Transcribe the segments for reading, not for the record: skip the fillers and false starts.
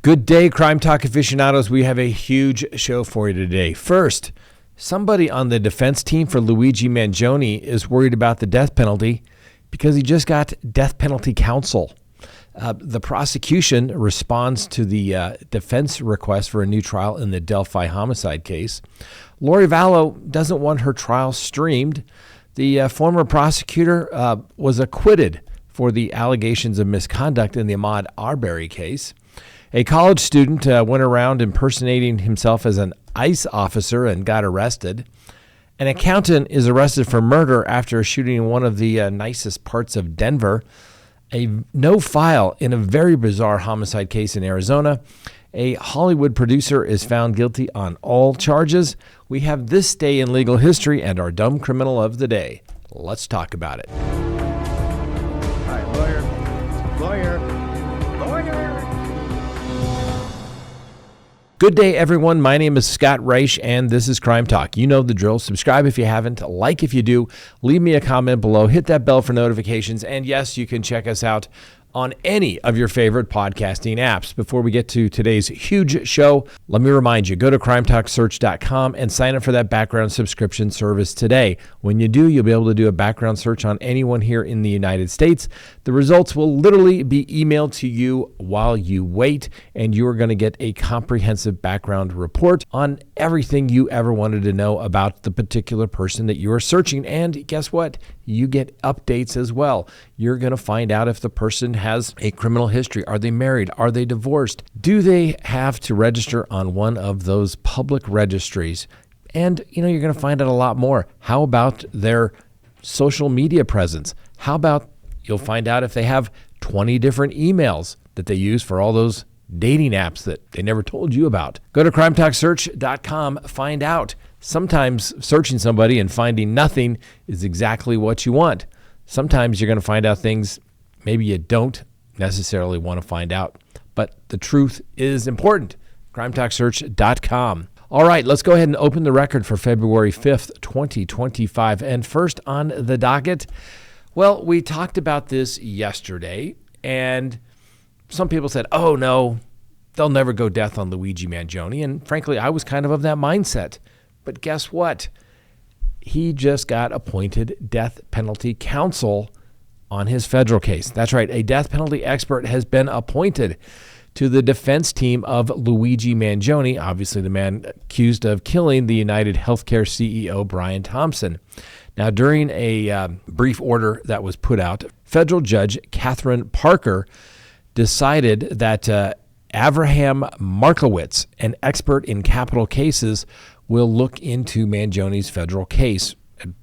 Good day, Crime Talk aficionados. We have a huge show for you today. First, somebody on the defense team for Luigi Mangione is worried about the death penalty because he just got death penalty counsel. The prosecution responds to the defense request for a new trial in the Delphi homicide case. Lori Vallow doesn't want her trial streamed. The former prosecutor was acquitted for the allegations of misconduct in the Ahmaud Arbery case. A college student went around impersonating himself as an ICE officer and got arrested. An accountant is arrested for murder after shooting one of the nicest parts of Denver. A no file in a very bizarre homicide case in Arizona. A Hollywood producer is found guilty on all charges. We have this day in legal history and our dumb criminal of the day. Let's talk about it. All right, lawyer. Good day, everyone. My name is Scott Reich, and this is Crime Talk. You know the drill. Subscribe if you haven't. Like if you do. Leave me a comment below. Hit that bell for notifications. And yes, you can check us out on any of your favorite podcasting apps. Before we get to today's huge show, let me remind you, go to crimetalksearch.com and sign up for that background subscription service today. When you do, you'll be able to do a background search on anyone here in the United States. The results will literally be emailed to you while you wait, and you're going to get a comprehensive background report on everything you ever wanted to know about the particular person that you are searching. And guess what? You get updates as well. You're going to find out if the person has a criminal history. Are they married? Are they divorced? Do they have to register on one of those public registries? And, you're going to find out a lot more. How about their social media presence? How about you'll find out if they have 20 different emails that they use for all those dating apps that they never told you about. Go to crimetalksearch.com, find out. Sometimes searching somebody and finding nothing is exactly what you want. Sometimes you're going to find out things maybe you don't necessarily want to find out, but the truth is important. crimetalksearch.com. All right, let's go ahead and open the record for February 5th, 2025. And first on the docket, well, we talked about this yesterday, and some people said, oh, no, they'll never go death on Luigi Mangione. And frankly, I was kind of that mindset. But guess what? He just got appointed death penalty counsel on his federal case. That's right. A death penalty expert has been appointed to the defense team of Luigi Mangione, obviously the man accused of killing the United Healthcare CEO, Brian Thompson. Now, during a brief order that was put out, federal judge Catherine Parker decided that Avraham Markowitz, an expert in capital cases, will look into Mangione's federal case,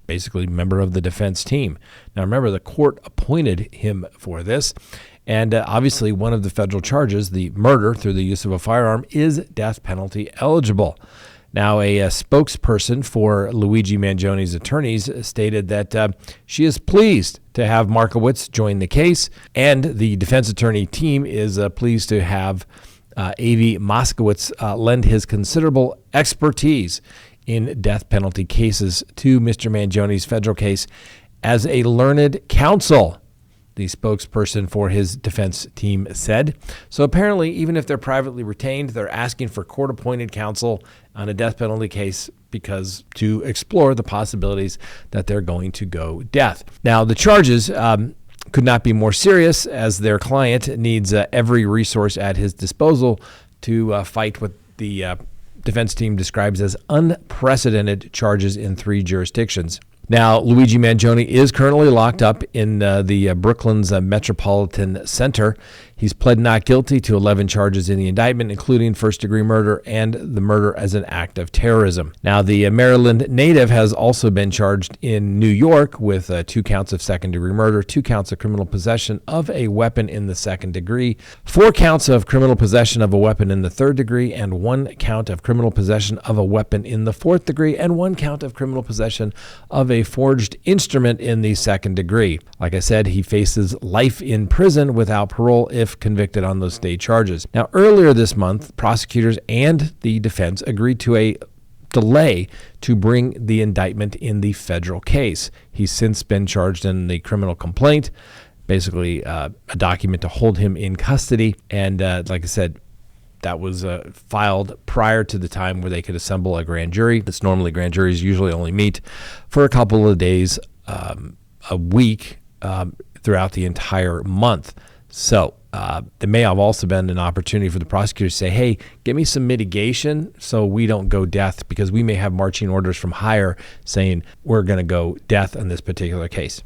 basically member of the defense team. Now, remember, the court appointed him for this, and obviously one of the federal charges, the murder through the use of a firearm, is death penalty eligible. Now, a spokesperson for Luigi Mangione's attorneys stated that she is pleased to have Markowitz join the case, and the defense attorney team is pleased to have A.V. Moskowitz lend his considerable expertise in death penalty cases to Mr. Mangione's federal case as a learned counsel, the spokesperson for his defense team said. So apparently, even if they're privately retained, they're asking for court-appointed counsel on a death penalty case because to explore the possibilities that they're going to go death. Now, the charges could not be more serious, as their client needs every resource at his disposal to fight what the defense team describes as unprecedented charges in 3 jurisdictions. Now, Luigi Mangione is currently locked up in the Brooklyn's Metropolitan Center. He's pled not guilty to 11 charges in the indictment, including first-degree murder and the murder as an act of terrorism. Now, the Maryland native has also been charged in New York with 2 counts of second-degree murder, 2 counts of criminal possession of a weapon in the second degree, 4 counts of criminal possession of a weapon in the third degree, and 1 count of criminal possession of a weapon in the fourth degree, and 1 count of criminal possession of a forged instrument in the second degree. Like I said, he faces life in prison without parole if convicted on those state charges. Now, earlier this month, prosecutors and the defense agreed to a delay to bring the indictment in the federal case. He's since been charged in the criminal complaint, basically a document to hold him in custody. And like I said, That was filed prior to the time where they could assemble a grand jury. It's normally grand juries usually only meet for a couple of days, a week, throughout the entire month. So there may have also been an opportunity for the prosecutor to say, hey, give me some mitigation so we don't go death, because we may have marching orders from higher saying we're going to go death in this particular case.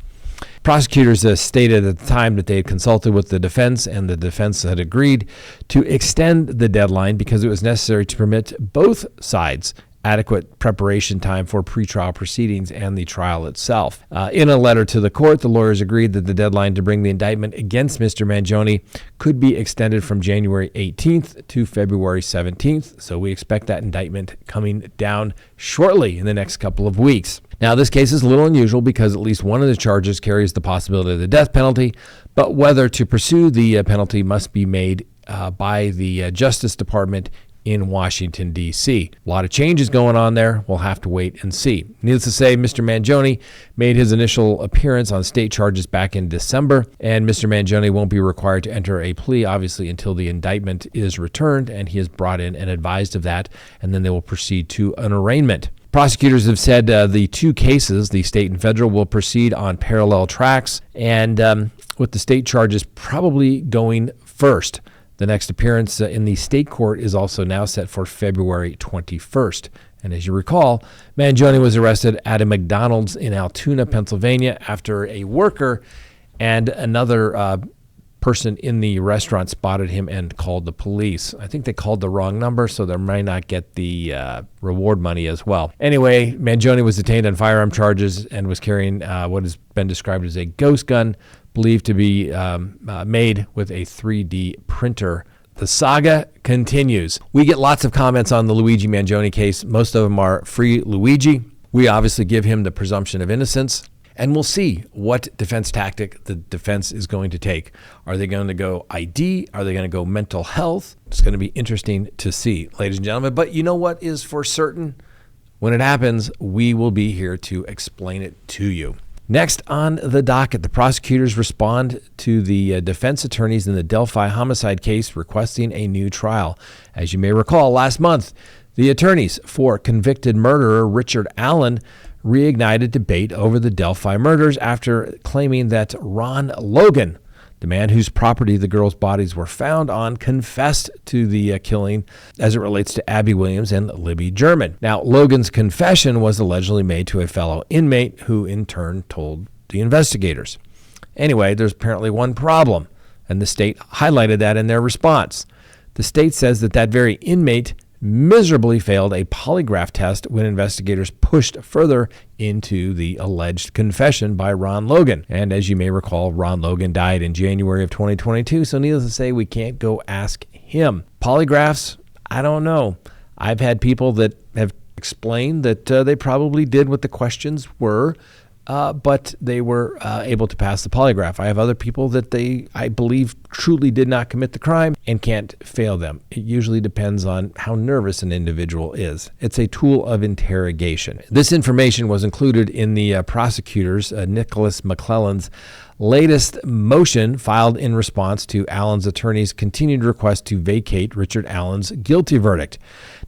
Prosecutors stated at the time that they had consulted with the defense, and the defense had agreed to extend the deadline because it was necessary to permit both sides adequate preparation time for pretrial proceedings and the trial itself. In a letter to the court, the lawyers agreed that the deadline to bring the indictment against Mr. Mangione could be extended from January 18th to February 17th. So we expect that indictment coming down shortly in the next couple of weeks. Now, this case is a little unusual because at least one of the charges carries the possibility of the death penalty, but whether to pursue the penalty must be made by the Justice Department in Washington, D.C. A lot of changes going on there. We'll have to wait and see. Needless to say, Mr. Mangione made his initial appearance on state charges back in December, and Mr. Mangione won't be required to enter a plea, obviously, until the indictment is returned, and he is brought in and advised of that, and then they will proceed to an arraignment. Prosecutors have said the two cases, the state and federal, will proceed on parallel tracks, and with the state charges probably going first. The next appearance in the state court is also now set for February 21st. And as you recall, Mangione was arrested at a McDonald's in Altoona, Pennsylvania, after a worker and another person in the restaurant spotted him and called the police. I think they called the wrong number, so they might not get the reward money as well. Anyway, Mangione was detained on firearm charges and was carrying what has been described as a ghost gun, believed to be made with a 3D printer. The saga continues. We get lots of comments on the Luigi Mangione case. Most of them are free Luigi. We obviously give him the presumption of innocence, and we'll see what defense tactic the defense is going to take. Are they going to go ID? Are they going to go mental health? It's going to be interesting to see, ladies and gentlemen. But you know what is for certain? When it happens, we will be here to explain it to you. Next on the docket, the prosecutors respond to the defense attorneys in the Delphi homicide case requesting a new trial. As you may recall, last month, the attorneys for convicted murderer Richard Allen reignited debate over the Delphi murders after claiming that Ron Logan, the man whose property the girls' bodies were found on, confessed to the killing as it relates to Abby Williams and Libby German. Now, Logan's confession was allegedly made to a fellow inmate who in turn told the investigators. Anyway, there's apparently one problem, and the state highlighted that in their response. The state says that very inmate miserably failed a polygraph test when investigators pushed further into the alleged confession by Ron Logan. And as you may recall, Ron Logan died in January of 2022, so needless to say, we can't go ask him. Polygraphs, I don't know. I've had people that have explained that they probably did what the questions were, but they were able to pass the polygraph. I have other people that I believe, truly did not commit the crime and can't fail them. It usually depends on how nervous an individual is. It's a tool of interrogation. This information was included in the prosecutor's, Nicholas McClellan's, latest motion filed in response to Allen's attorney's continued request to vacate Richard Allen's guilty verdict.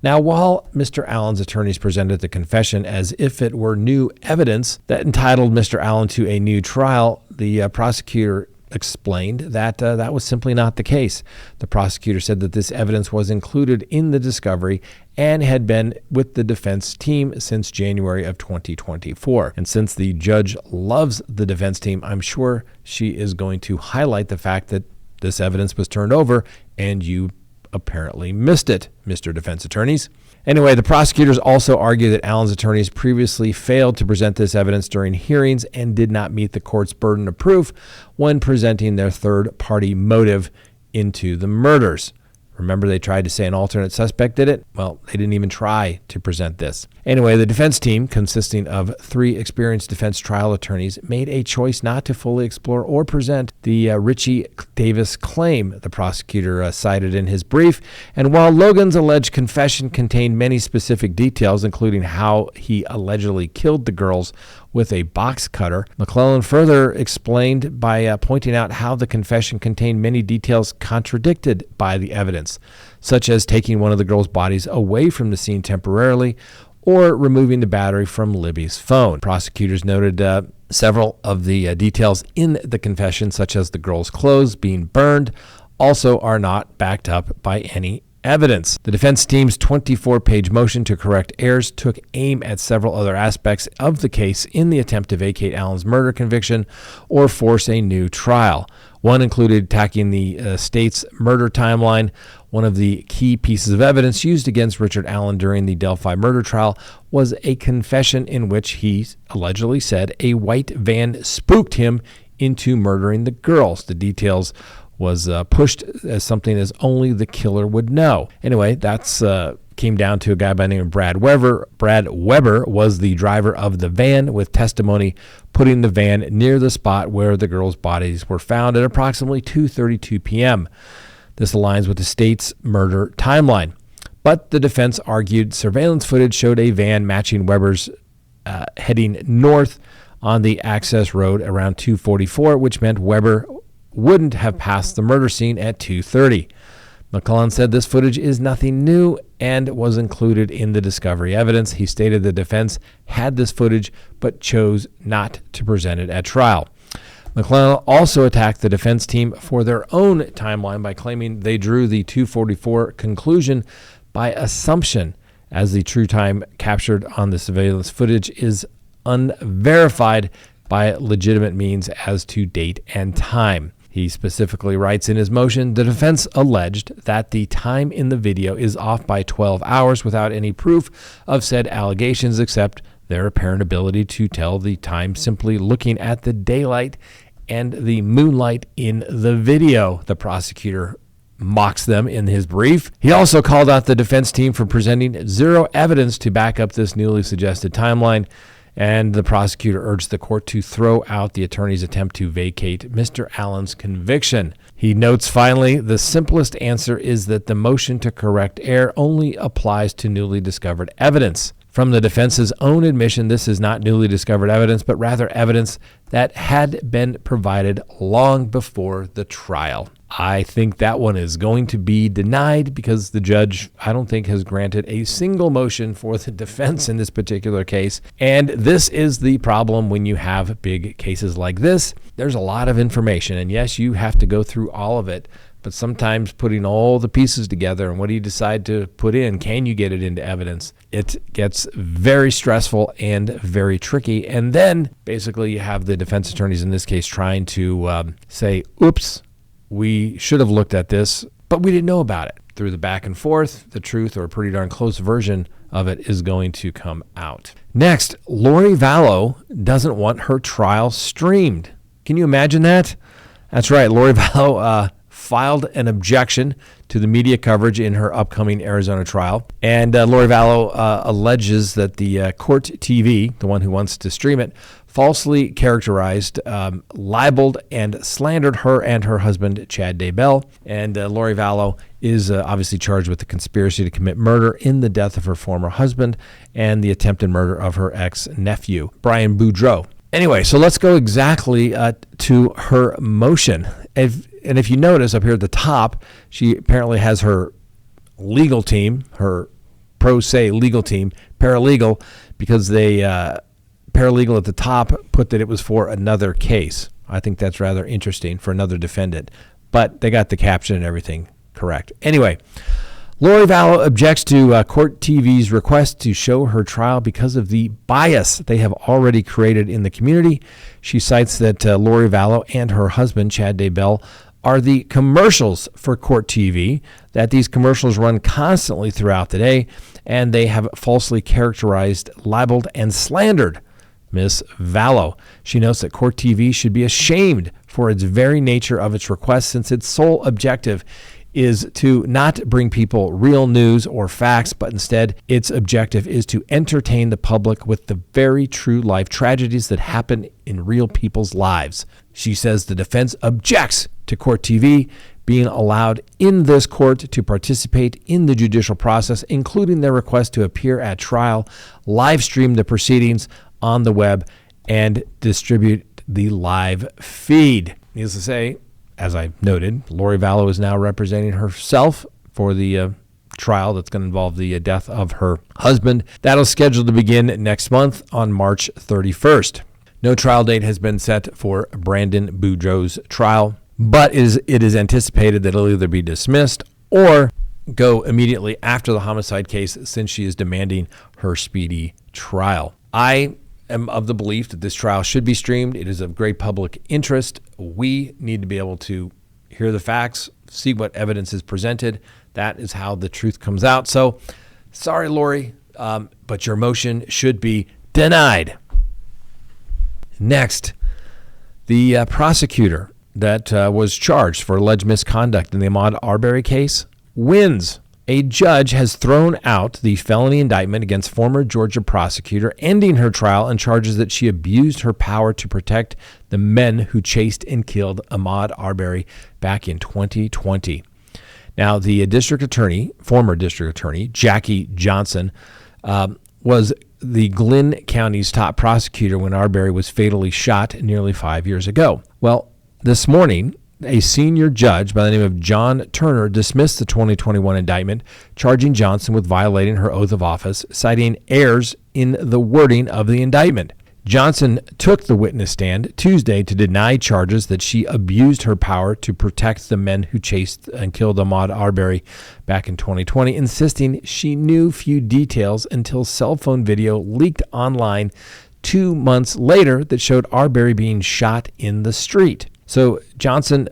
Now, while Mr. Allen's attorneys presented the confession as if it were new evidence that entitled Mr. Allen to a new trial, the prosecutor explained that that was simply not the case. The prosecutor said that this evidence was included in the discovery and had been with the defense team since January of 2024. And since the judge loves the defense team, I'm sure she is going to highlight the fact that this evidence was turned over and you apparently missed it, Mr. Defense Attorneys. Anyway, the prosecutors also argue that Allen's attorneys previously failed to present this evidence during hearings and did not meet the court's burden of proof when presenting their third-party motive into the murders. Remember, they tried to say an alternate suspect did it? Well, they didn't even try to present this. Anyway, the defense team, consisting of 3 experienced defense trial attorneys, made a choice not to fully explore or present the Richie Davis claim the prosecutor cited in his brief. And while Logan's alleged confession contained many specific details, including how he allegedly killed the girls with a box cutter, McClellan further explained by pointing out how the confession contained many details contradicted by the evidence. evidence, such as taking one of the girls' bodies away from the scene temporarily or removing the battery from Libby's phone. Prosecutors noted several of the details in the confession, such as the girl's clothes being burned, also are not backed up by any evidence. The defense team's 24-page motion to correct errors took aim at several other aspects of the case in the attempt to vacate Allen's murder conviction or force a new trial. One included attacking the state's murder timeline. One of the key pieces of evidence used against Richard Allen during the Delphi murder trial was a confession in which he allegedly said a white van spooked him into murdering the girls. The details was pushed as something as only the killer would know. Anyway, that's came down to a guy by the name of Brad Weber. Brad Weber was the driver of the van, with testimony putting the van near the spot where the girls' bodies were found at approximately 2:32 p.m. This aligns with the state's murder timeline. But the defense argued surveillance footage showed a van matching Weber's heading north on the access road around 2:44, which meant Weber wouldn't have passed the murder scene at 2:30. McClellan said this footage is nothing new and was included in the discovery evidence. He stated the defense had this footage but chose not to present it at trial. McClellan also attacked the defense team for their own timeline by claiming they drew the 2:44 conclusion by assumption, as the true time captured on the surveillance footage is unverified by legitimate means as to date and time. He specifically writes in his motion, the defense alleged that the time in the video is off by 12 hours without any proof of said allegations except their apparent ability to tell the time simply looking at the daylight and the moonlight in the video. The prosecutor mocks them in his brief. He also called out the defense team for presenting zero evidence to back up this newly suggested timeline, and the prosecutor urged the court to throw out the attorney's attempt to vacate Mr. Allen's conviction. He notes finally, the simplest answer is that the motion to correct error only applies to newly discovered evidence. From the defense's own admission, this is not newly discovered evidence, but rather evidence that had been provided long before the trial. I think that one is going to be denied because the judge, I don't think, has granted a single motion for the defense in this particular case. And this is the problem when you have big cases like this. There's a lot of information, and yes, you have to go through all of it. But sometimes putting all the pieces together and what do you decide to put in? Can you get it into evidence? It gets very stressful and very tricky. And then basically you have the defense attorneys in this case trying to say, oops, we should have looked at this, but we didn't know about it. Through the back and forth, the truth or a pretty darn close version of it is going to come out. Next, Lori Vallow doesn't want her trial streamed. Can you imagine that? That's right. Lori Vallow filed an objection to the media coverage in her upcoming Arizona trial. And Lori Vallow alleges that the Court TV, the one who wants to stream it, falsely characterized, libeled, and slandered her and her husband, Chad Daybell. And Lori Vallow is obviously charged with the conspiracy to commit murder in the death of her former husband and the attempted murder of her ex-nephew, Brian Boudreaux. Anyway, so let's go exactly to her motion. If you notice up here at the top, she apparently has her legal team, her pro se legal team, paralegal, because they paralegal at the top put that it was for another case. I think that's rather interesting, for another defendant. But they got the caption and everything correct. Anyway, Lori Vallow objects to Court TV's request to show her trial because of the bias they have already created in the community. She cites that Lori Vallow and her husband, Chad Daybell, are the commercials for Court TV, that these commercials run constantly throughout the day, and they have falsely characterized, libeled, and slandered Miss Vallow. She notes that Court TV should be ashamed for its very nature of its request, since its sole objective is to not bring people real news or facts, but instead its objective is to entertain the public with the very true life tragedies that happen in real people's lives. She says the defense objects to Court TV being allowed in this court to participate in the judicial process, including their request to appear at trial, live stream the proceedings on the web, and distribute the live feed. Needless to say, as I noted, Lori Vallow is now representing herself for the trial that's going to involve the death of her husband. That'll scheduled to begin next month on March 31st. No trial date has been set for Brandon Boudreaux's trial, but it is anticipated that it'll either be dismissed or go immediately after the homicide case, since she is demanding her speedy trial. I am of the belief that this trial should be streamed. It is of great public interest. We need to be able to hear the facts, see what evidence is presented. That is how the truth comes out. So, sorry, Lori, but your motion should be denied. Next, the prosecutor that was charged for alleged misconduct in the Ahmaud Arbery case wins. A judge has thrown out the felony indictment against former Georgia prosecutor, ending her trial on charges that she abused her power to protect the men who chased and killed Ahmaud Arbery back in 2020. Now, the former district attorney, Jackie Johnson, was the Glynn County's top prosecutor when Arbery was fatally shot nearly 5 years ago. Well, this morning, a senior judge by the name of John Turner dismissed the 2021 indictment, charging Johnson with violating her oath of office, citing errors in the wording of the indictment. Johnson took the witness stand Tuesday to deny charges that she abused her power to protect the men who chased and killed Ahmaud Arbery back in 2020, insisting she knew few details until cell phone video leaked online 2 months later that showed Arbery being shot in the street. So Johnson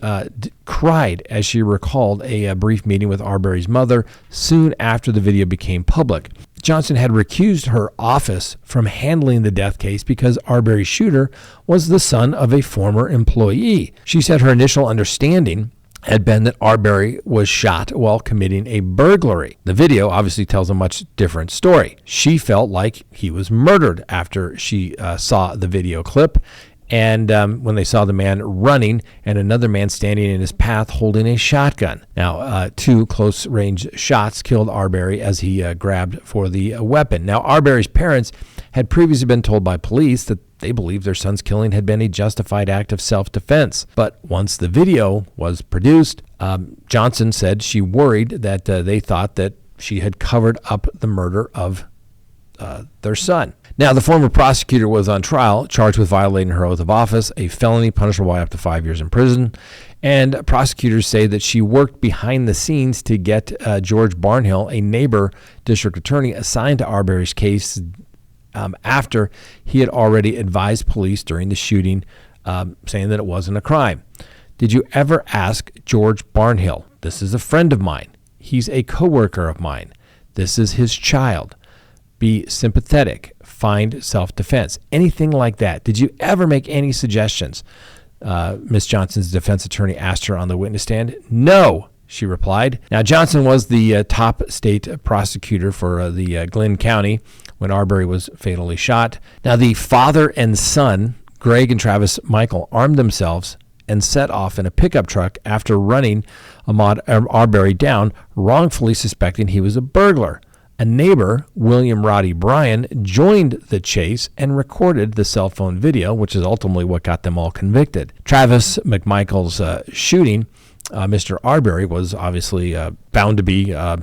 cried as she recalled a brief meeting with Arbery's mother soon after the video became public. Johnson had recused her office from handling the death case because Arbery's shooter was the son of a former employee. She said her initial understanding had been that Arbery was shot while committing a burglary. The video obviously tells a much different story. She felt like he was murdered after she saw the video clip. And when they saw the man running and another man standing in his path holding a shotgun. Now, 2 close-range shots killed Arbery as he grabbed for the weapon. Now, Arbery's parents had previously been told by police that they believed their son's killing had been a justified act of self-defense. But once the video was produced, Johnson said she worried that they thought that she had covered up the murder of their son. Now, the former prosecutor was on trial, charged with violating her oath of office, a felony punishable by up to 5 years in prison. And prosecutors say that she worked behind the scenes to get George Barnhill, a neighbor district attorney assigned to Arbery's case, after he had already advised police during the shooting, saying that it wasn't a crime. Did you ever ask George Barnhill? This is a friend of mine. He's a coworker of mine. This is his child. Be sympathetic, find self-defense, anything like that. Did you ever make any suggestions? Ms. Johnson's defense attorney asked her on the witness stand. No, she replied. Now, Johnson was the top state prosecutor for the Glynn County when Arbery was fatally shot. Now, the father and son, Greg and Travis Michael, armed themselves and set off in a pickup truck after running Ahmaud Arbery down, wrongfully suspecting he was a burglar. A neighbor, William Roddy Bryan, joined the chase and recorded the cell phone video, which is ultimately what got them all convicted. Travis McMichael's shooting, Mr. Arbery, was obviously bound to be a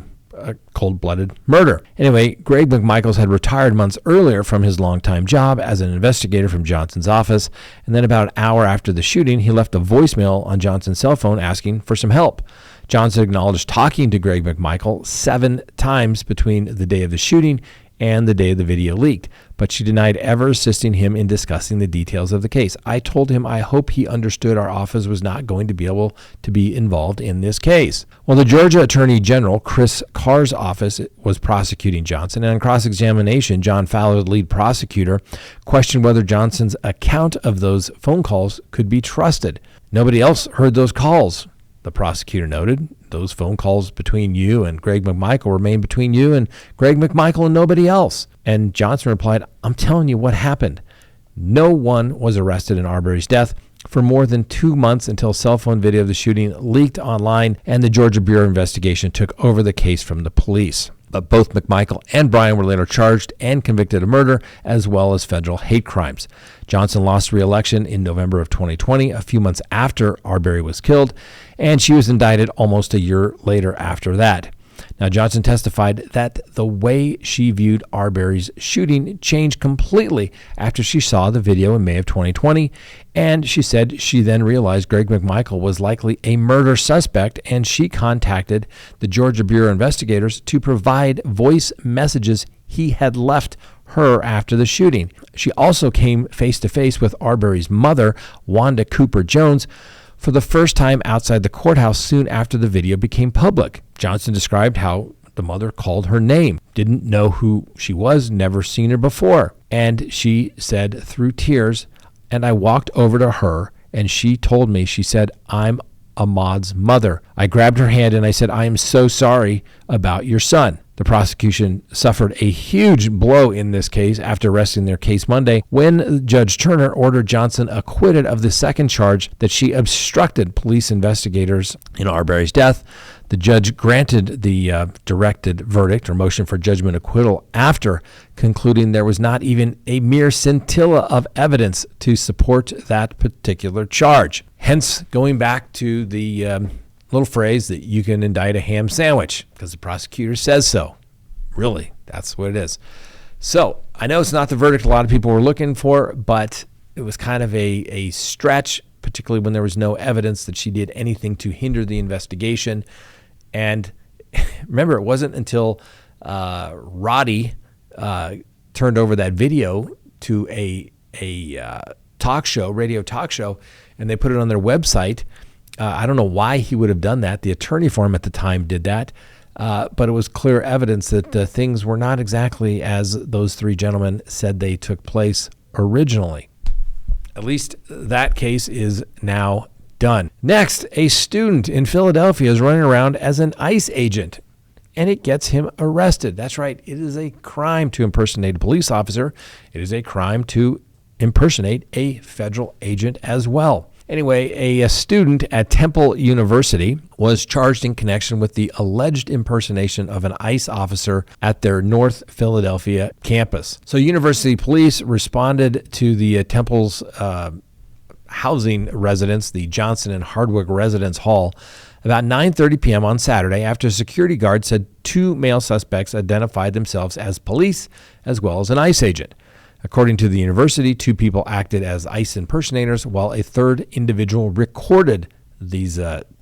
cold-blooded murder. Anyway, Greg McMichaels had retired months earlier from his longtime job as an investigator from Johnson's office, and then about an hour after the shooting, he left a voicemail on Johnson's cell phone asking for some help. Johnson acknowledged talking to Greg McMichael 7 times between the day of the shooting and the day the video leaked, but she denied ever assisting him in discussing the details of the case. I told him I hope he understood our office was not going to be able to be involved in this case. Well, the Georgia Attorney General, Chris Carr's office, was prosecuting Johnson, and on cross-examination, John Fowler, the lead prosecutor, questioned whether Johnson's account of those phone calls could be trusted. Nobody else heard those calls. The prosecutor noted, those phone calls between you and Greg McMichael remain between you and Greg McMichael and nobody else. And Johnson replied, I'm telling you what happened. No one was arrested in Arbery's death for more than 2 months until cell phone video of the shooting leaked online and the Georgia Bureau of Investigation took over the case from the police. But both McMichael and Bryan were later charged and convicted of murder, as well as federal hate crimes. Johnson lost re-election in November of 2020, a few months after Arbery was killed, and she was indicted almost a year later after that. Now, Johnson testified that the way she viewed Arbery's shooting changed completely after she saw the video in May of 2020, and she said she then realized Greg McMichael was likely a murder suspect, and she contacted the Georgia Bureau investigators to provide voice messages he had left her after the shooting. She also came face-to-face with Arbery's mother, Wanda Cooper Jones, for the first time outside the courthouse soon after the video became public. Johnson described how the mother called her name, didn't know who she was, never seen her before. And she said through tears, and I walked over to her and she told me, she said, "I'm Ahmaud's mother." I grabbed her hand and I said, "I am so sorry about your son." The prosecution suffered a huge blow in this case after resting their case Monday when Judge Turner ordered Johnson acquitted of the second charge that she obstructed police investigators in Arbery's death. The judge granted the directed verdict or motion for judgment acquittal after concluding there was not even a mere scintilla of evidence to support that particular charge. Hence, going back to the little phrase that you can indict a ham sandwich because the prosecutor says so. Really, that's what it is. So I know it's not the verdict a lot of people were looking for, but it was kind of a stretch, particularly when there was no evidence that she did anything to hinder the investigation. And remember, it wasn't until Roddy turned over that video to a talk show, radio talk show, and they put it on their website. I don't know why he would have done that. The attorney for him at the time did that. But it was clear evidence that things were not exactly as those three gentlemen said they took place originally. At least that case is now done. Next, a student in Philadelphia is running around as an ICE agent, and it gets him arrested. That's right. It is a crime to impersonate a police officer. It is a crime to impersonate a federal agent as well. Anyway, a student at Temple University was charged in connection with the alleged impersonation of an ICE officer at their North Philadelphia campus. So university police responded to the Temple's housing residence, the Johnson and Hardwick Residence Hall, about 9:30 p.m. on Saturday after a security guard said two male suspects identified themselves as police as well as an ICE agent. According to the university, two people acted as ICE impersonators while a third individual recorded these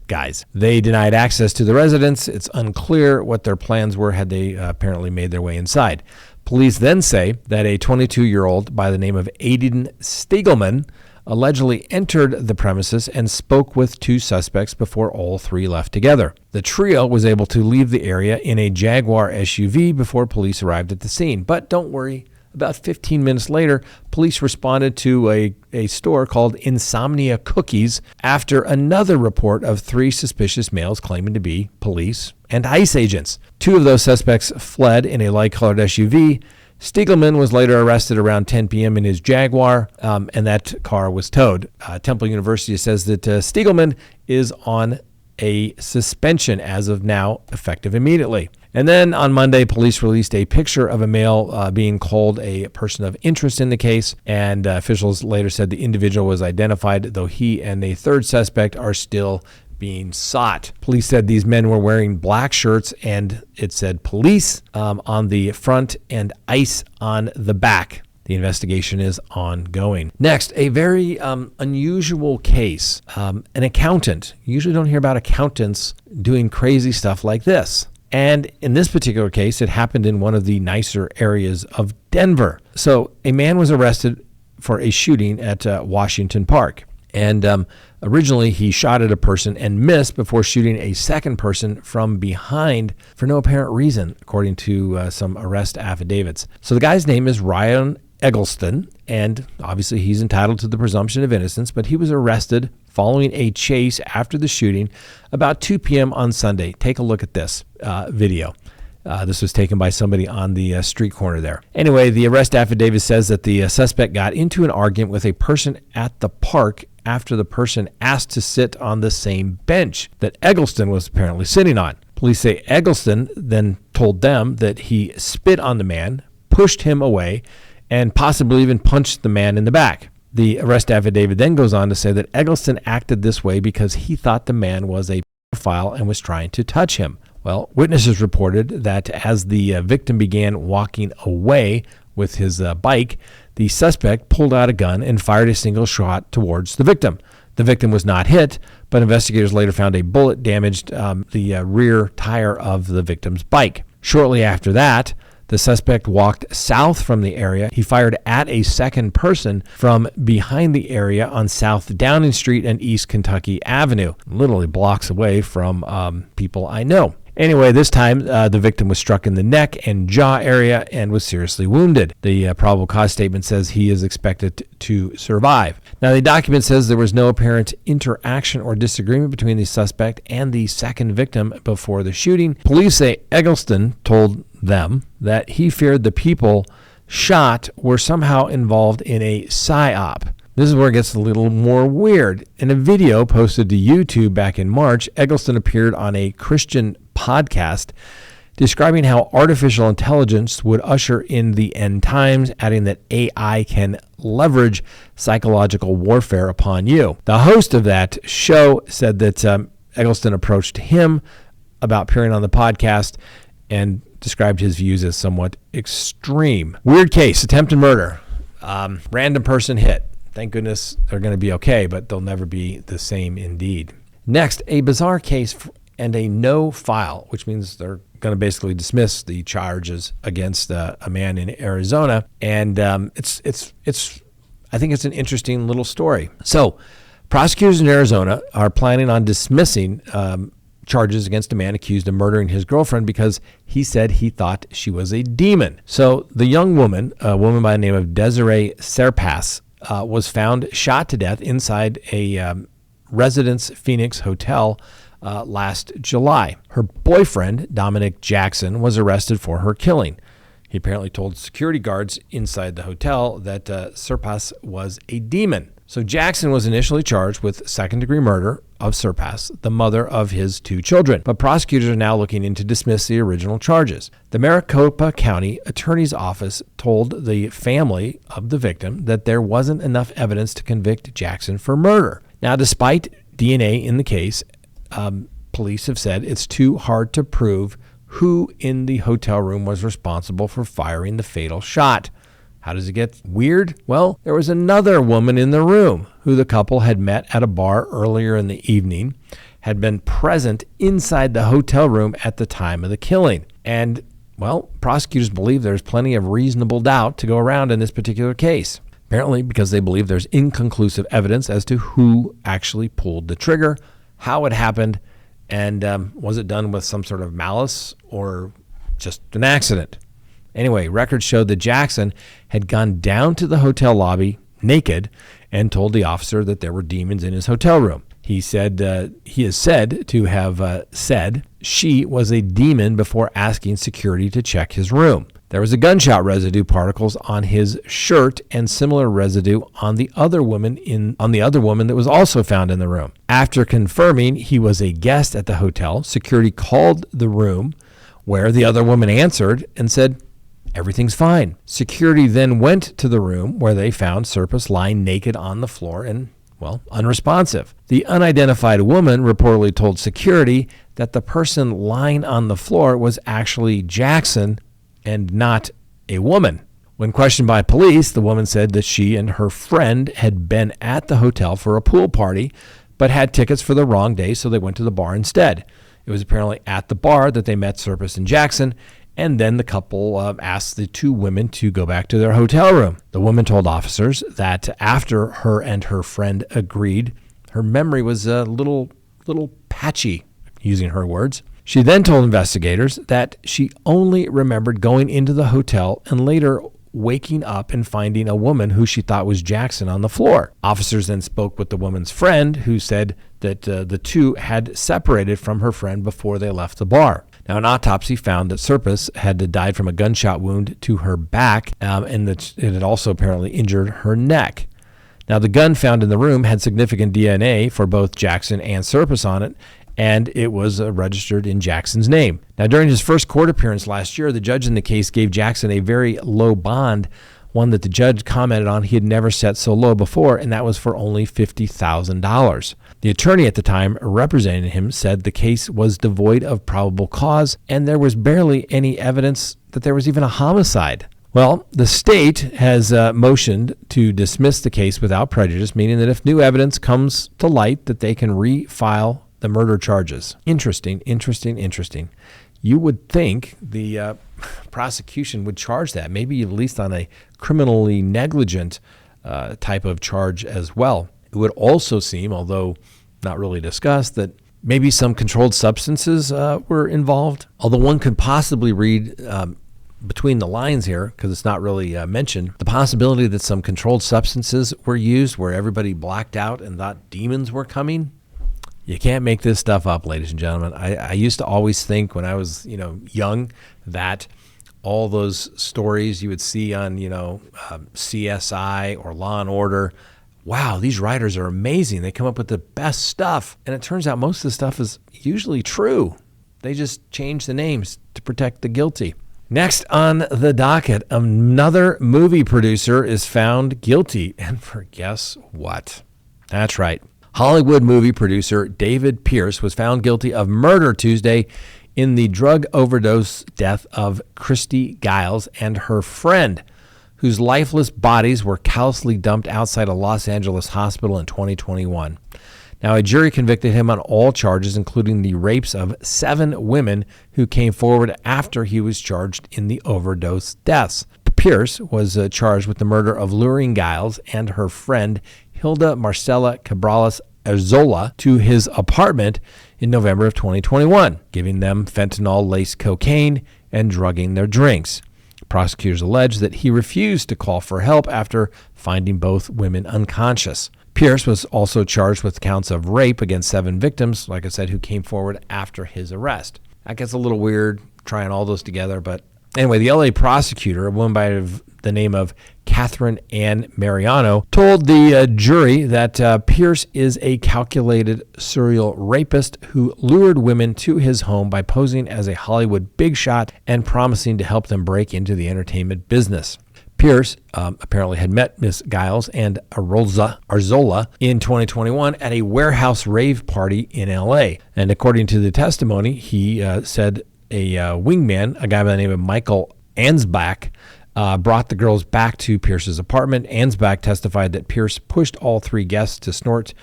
guys. They denied access to the residence. It's unclear what their plans were had they apparently made their way inside. Police then say that a 22-year-old by the name of Aiden Stiegelman allegedly entered the premises and spoke with two suspects before all three left together. The trio was able to leave the area in a Jaguar SUV before police arrived at the scene. But don't worry. About 15 minutes later, police responded to a store called Insomnia Cookies after another report of three suspicious males claiming to be police and ICE agents. Two of those suspects fled in a light-colored SUV. Stiegelman was later arrested around 10 p.m. in his Jaguar, and that car was towed. Temple University says that Stiegelman is on a suspension as of now, effective immediately. And then on Monday, police released a picture of a male being called a person of interest in the case, and officials later said the individual was identified, though he and a third suspect are still being sought. Police said these men were wearing black shirts, and it said police on the front and ICE on the back. The investigation is ongoing. Next, a very unusual case. An accountant. You usually don't hear about accountants doing crazy stuff like this. And in this particular case, it happened in one of the nicer areas of Denver. So a man was arrested for a shooting at Washington Park. And originally he shot at a person and missed before shooting a second person from behind for no apparent reason, according to some arrest affidavits. So the guy's name is Ryan Eggleston, and obviously he's entitled to the presumption of innocence, but he was arrested following a chase after the shooting about 2 p.m. on Sunday. Take a look at this video. This was taken by somebody on the street corner there. Anyway, the arrest affidavit says that the suspect got into an argument with a person at the park after the person asked to sit on the same bench that Eggleston was apparently sitting on. Police say Eggleston then told them that he spit on the man, pushed him away, and possibly even punched the man in the back. The arrest affidavit then goes on to say that Eggleston acted this way because he thought the man was a pedophile and was trying to touch him. Well, witnesses reported that as the victim began walking away with his bike, the suspect pulled out a gun and fired a single shot towards the victim. The victim was not hit, but investigators later found a bullet damaged the rear tire of the victim's bike. Shortly after that, the suspect walked south from the area. He fired at a second person from behind the area on South Downing Street and East Kentucky Avenue, literally blocks away from people I know. Anyway, this time the victim was struck in the neck and jaw area and was seriously wounded. The probable cause statement says he is expected to survive. Now, the document says there was no apparent interaction or disagreement between the suspect and the second victim before the shooting. Police say Eggleston told them that he feared the people shot were somehow involved in a psyop. This is where it gets a little more weird. In a video posted to YouTube back in March, Eggleston appeared on a Christian podcast describing how artificial intelligence would usher in the end times, adding that AI can leverage psychological warfare upon you. The host of that show said that Eggleston approached him about appearing on the podcast and described his views as somewhat extreme. Weird case, attempted murder, random person hit. Thank goodness they're going to be okay, but they'll never be the same indeed. Next, a bizarre case and a no file, which means they're going to basically dismiss the charges against a man in Arizona. And I think it's an interesting little story. So prosecutors in Arizona are planning on dismissing charges against a man accused of murdering his girlfriend because he said he thought she was a demon. So the young woman, a woman by the name of Desiree Serpas, was found shot to death inside a Residence Phoenix hotel last July. Her boyfriend, Dominic Jackson, was arrested for her killing. He apparently told security guards inside the hotel that Serpas was a demon. So Jackson was initially charged with second-degree murder of Serpas, the mother of his two children. But prosecutors are now looking into dismiss the original charges. The Maricopa County Attorney's Office told the family of the victim that there wasn't enough evidence to convict Jackson for murder. Now, despite DNA in the case, police have said it's too hard to prove who in the hotel room was responsible for firing the fatal shot. How does it get weird? Well, there was another woman in the room who the couple had met at a bar earlier in the evening, had been present inside the hotel room at the time of the killing. And, well, prosecutors believe there's plenty of reasonable doubt to go around in this particular case. Apparently because they believe there's inconclusive evidence as to who actually pulled the trigger, how it happened, and was it done with some sort of malice or just an accident? Anyway, records showed that Jackson had gone down to the hotel lobby naked and told the officer that there were demons in his hotel room. He said he is said to have said she was a demon before asking security to check his room. There was a gunshot residue particles on his shirt and similar residue on the other woman that was also found in the room. After confirming he was a guest at the hotel, security called the room where the other woman answered and said, "Everything's fine." Security then went to the room where they found Serpas lying naked on the floor and, well, unresponsive. The unidentified woman reportedly told security that the person lying on the floor was actually Jackson and not a woman. When questioned by police, the woman said that she and her friend had been at the hotel for a pool party, but had tickets for the wrong day, so they went to the bar instead. It was apparently at the bar that they met Serpas and Jackson, and then the couple asked the two women to go back to their hotel room. The woman told officers that after her and her friend agreed, her memory was a little patchy, using her words. She then told investigators that she only remembered going into the hotel and later waking up and finding a woman who she thought was Jackson on the floor. Officers then spoke with the woman's friend, who said that the two had separated from her friend before they left the bar. Now, an autopsy found that Serpas had died from a gunshot wound to her back, and that it had also apparently injured her neck. Now, the gun found in the room had significant DNA for both Jackson and Serpas on it, and it was registered in Jackson's name. Now, during his first court appearance last year, the judge in the case gave Jackson a very low bond, one that the judge commented on he had never set so low before, and that was for only $50,000. The attorney at the time representing him said the case was devoid of probable cause, and there was barely any evidence that there was even a homicide. Well, the state has motioned to dismiss the case without prejudice, meaning that if new evidence comes to light, that they can refile the murder charges. Interesting. You would think the prosecution would charge that, maybe at least on a criminally negligent type of charge as well. It would also seem, although not really discussed, that maybe some controlled substances were involved. Although one could possibly read between the lines here, because it's not really mentioned, the possibility that some controlled substances were used where everybody blacked out and thought demons were coming. You can't make this stuff up, ladies and gentlemen. I used to always think when I was, young, that all those stories you would see on, CSI or Law and Order, wow, these writers are amazing. They come up with the best stuff. And it turns out most of the stuff is usually true. They just change the names to protect the guilty. Next on the docket, another movie producer is found guilty. And for guess what? That's right. Hollywood movie producer David Pierce was found guilty of murder Tuesday in the drug overdose death of Christy Giles and her friend, whose lifeless bodies were callously dumped outside a Los Angeles hospital in 2021. Now, a jury convicted him on all charges, including the rapes of 7 women who came forward after he was charged in the overdose deaths. Pierce was charged with the murder of luring Giles and her friend Hilda Marcela Cabrales Arzola to his apartment in November of 2021, giving them fentanyl-laced cocaine and drugging their drinks. Prosecutors allege that he refused to call for help after finding both women unconscious. Pierce was also charged with counts of rape against 7 victims, like I said, who came forward after his arrest. That gets a little weird trying all those together, but anyway, the LA prosecutor, a woman by the name of Catherine Ann Mariano, told the jury that Pierce is a calculated serial rapist who lured women to his home by posing as a Hollywood big shot and promising to help them break into the entertainment business. Pierce apparently had met Miss Giles and Arzola in 2021 at a warehouse rave party in L.A. And according to the testimony, he said a wingman, a guy by the name of Michael Ansbach, brought the girls back to Pierce's apartment. Ansbach testified that Pierce pushed all 3 guests to snort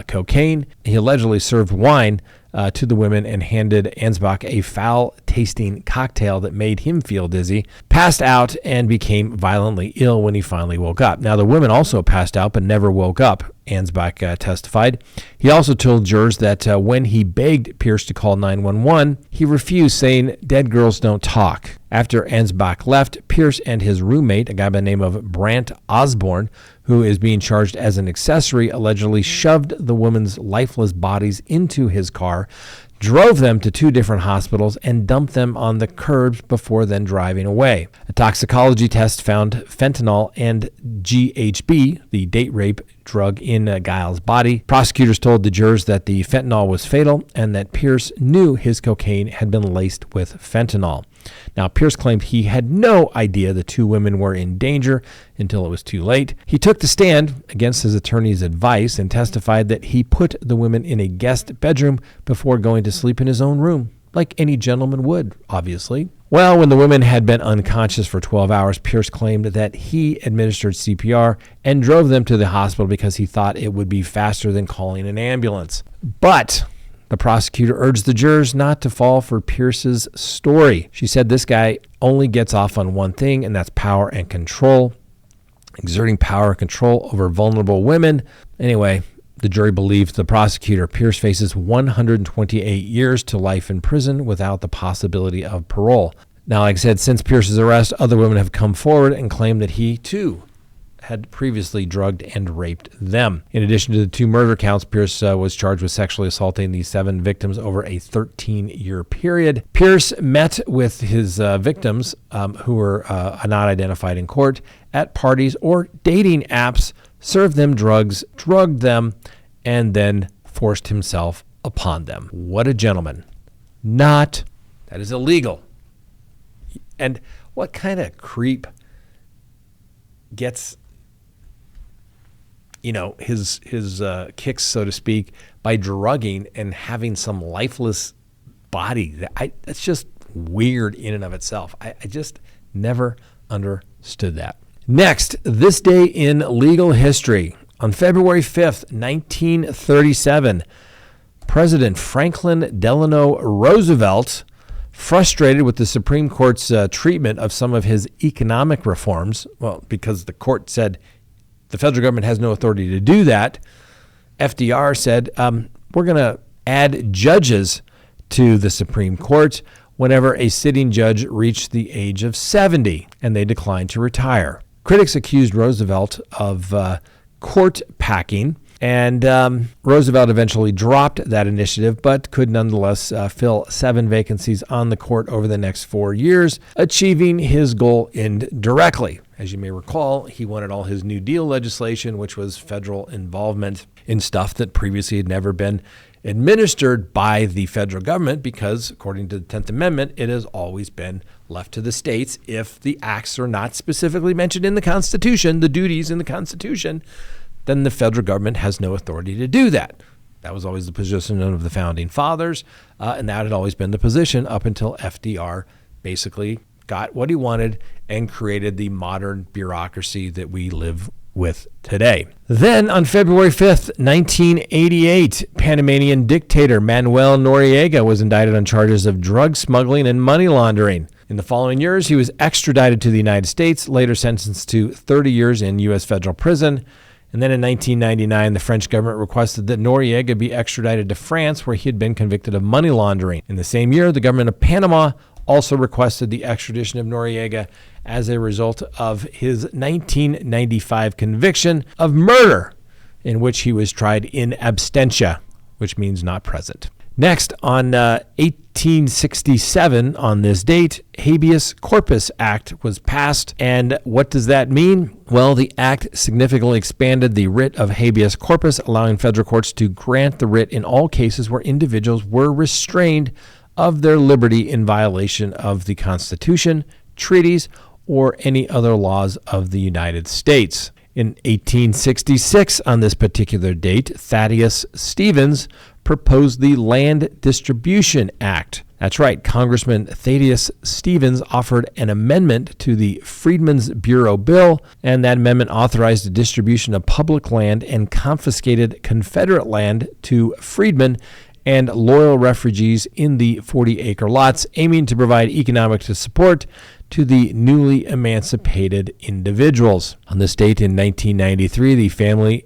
cocaine. He allegedly served wine to the women and handed Ansbach a foul-tasting cocktail that made him feel dizzy, passed out, and became violently ill when he finally woke up. Now, the women also passed out but never woke up, Ansbach testified. He also told jurors that when he begged Pierce to call 911, he refused, saying, "Dead girls don't talk." After Ansbach left, Pierce and his roommate, a guy by the name of Brant Osborne, who is being charged as an accessory, allegedly shoved the women's lifeless bodies into his car, drove them to 2 different hospitals, and dumped them on the curbs before then driving away. A toxicology test found fentanyl and GHB, the date rape drug, in Giles' body. Prosecutors told the jurors that the fentanyl was fatal and that Pierce knew his cocaine had been laced with fentanyl. Now, Pierce claimed he had no idea the 2 women were in danger until it was too late. He took the stand against his attorney's advice and testified that he put the women in a guest bedroom before going to sleep in his own room, like any gentleman would, obviously. Well, when the women had been unconscious for 12 hours, Pierce claimed that he administered CPR and drove them to the hospital because he thought it would be faster than calling an ambulance. But the prosecutor urged the jurors not to fall for Pierce's story. She said this guy only gets off on one thing, and that's power and control, exerting power and control over vulnerable women. Anyway, the jury believed the prosecutor. Pierce faces 128 years to life in prison without the possibility of parole. Now, like I said, since Pierce's arrest, other women have come forward and claimed that he, too, had previously drugged and raped them. In addition to the 2 murder counts, Pierce was charged with sexually assaulting the 7 victims over a 13-year period. Pierce met with his victims, who were not identified in court, at parties or dating apps, served them drugs, drugged them, and then forced himself upon them. What a gentleman. That is illegal. And what kind of creep gets, his kicks, so to speak, by drugging and having some lifeless body. That's just weird in and of itself. I just never understood that. Next, this day in legal history. On February 5th, 1937, President Franklin Delano Roosevelt, frustrated with the Supreme Court's treatment of some of his economic reforms, well, because the court said the federal government has no authority to do that, FDR said, we're going to add judges to the Supreme Court whenever a sitting judge reached the age of 70, and they declined to retire. Critics accused Roosevelt of court packing, and Roosevelt eventually dropped that initiative, but could nonetheless fill 7 vacancies on the court over the next 4 years, achieving his goal indirectly. As you may recall, he wanted all his New Deal legislation, which was federal involvement in stuff that previously had never been administered by the federal government, because according to the 10th Amendment, it has always been left to the states if the acts are not specifically mentioned in the Constitution, the duties in the Constitution, then the federal government has no authority to do that. That was always the position of the founding fathers, and that had always been the position up until FDR basically got what he wanted and created the modern bureaucracy that we live with today. Then on February 5th, 1988, Panamanian dictator Manuel Noriega was indicted on charges of drug smuggling and money laundering. In the following years, he was extradited to the United States, later sentenced to 30 years in U.S. federal prison. And then in 1999, the French government requested that Noriega be extradited to France, where he had been convicted of money laundering. In the same year, the government of Panama also requested the extradition of Noriega as a result of his 1995 conviction of murder, in which he was tried in absentia, which means not present. Next, on 1867, on this date, Habeas Corpus Act was passed. And what does that mean? Well, the act significantly expanded the writ of habeas corpus, allowing federal courts to grant the writ in all cases where individuals were restrained of their liberty in violation of the Constitution, treaties, or any other laws of the United States. In 1866, on this particular date, Thaddeus Stevens proposed the Land Distribution Act. That's right, Congressman Thaddeus Stevens offered an amendment to the Freedmen's Bureau Bill, and that amendment authorized the distribution of public land and confiscated Confederate land to freedmen and loyal refugees in the 40-acre lots, aiming to provide economic support to the newly emancipated individuals. On this date in 1993, the Family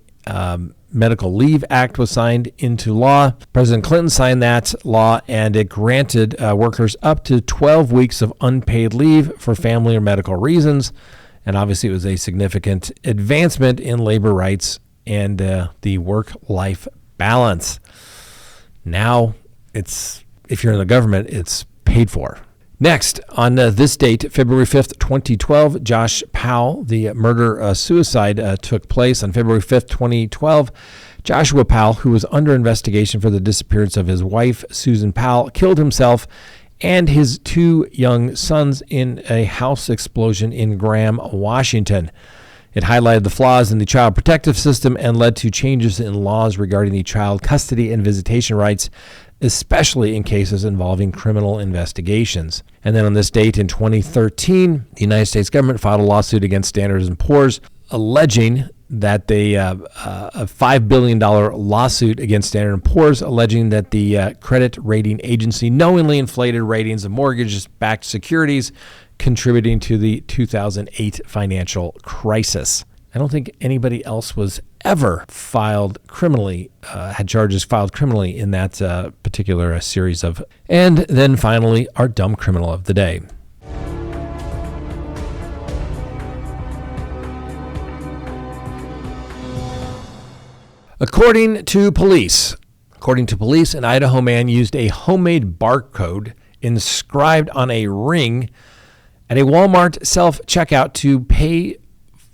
Medical Leave Act was signed into law. President Clinton signed that law, and it granted workers up to 12 weeks of unpaid leave for family or medical reasons. And obviously, it was a significant advancement in labor rights and the work-life balance. Now, if you're in the government, it's paid for. Next, on this date, February 5th, 2012, Josh Powell, the murder-suicide took place. On February 5th, 2012, Joshua Powell, who was under investigation for the disappearance of his wife, Susan Powell, killed himself and his 2 young sons in a house explosion in Graham, Washington. It highlighted the flaws in the child protective system and led to changes in laws regarding the child custody and visitation rights, especially in cases involving criminal investigations. And then on this date in 2013, the United States government filed a lawsuit against Standard & Poor's, alleging that a $5 billion lawsuit against Standard & Poor's, alleging that the credit rating agency knowingly inflated ratings of mortgage-backed securities, contributing to the 2008 financial crisis. I don't think anybody else was ever filed criminally, had charges filed criminally in that particular series of. And then finally, our dumb criminal of the day. According to police, an Idaho man used a homemade barcode inscribed on a ring at a Walmart self-checkout to pay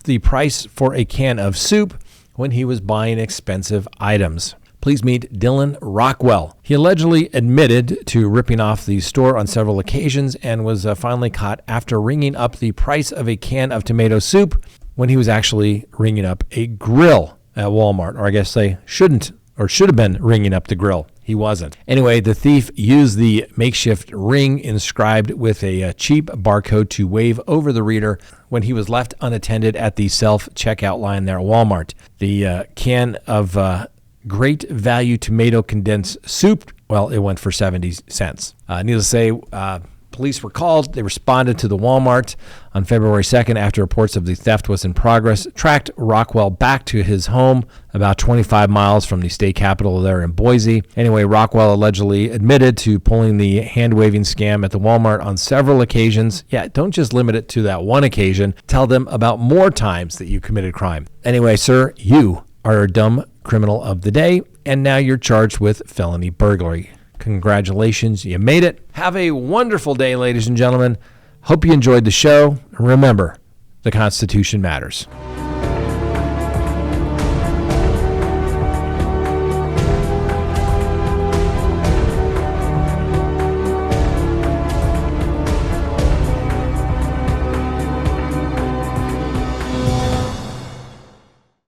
the price for a can of soup when he was buying expensive items. Please meet Dylan Rockwell. He allegedly admitted to ripping off the store on several occasions and was finally caught after ringing up the price of a can of tomato soup when he was actually ringing up a grill at Walmart. Or I guess they should have been ringing up the grill. He wasn't. Anyway, the thief used the makeshift ring inscribed with a cheap barcode to wave over the reader when he was left unattended at the self-checkout line there at Walmart. The can of great value tomato condensed soup, well, it went for 70 cents. Needless to say, police were called. They responded to the Walmart on February 2nd after reports of the theft was in progress, tracked Rockwell back to his home about 25 miles from the state capitol there in Boise. Anyway, Rockwell allegedly admitted to pulling the hand-waving scam at the Walmart on several occasions. Yeah, don't just limit it to that one occasion. Tell them about more times that you committed crime. Anyway, sir, you are a dumb criminal of the day, and now you're charged with felony burglary. Congratulations, you made it. Have a wonderful day, ladies and gentlemen. Hope you enjoyed the show. Remember, the Constitution matters.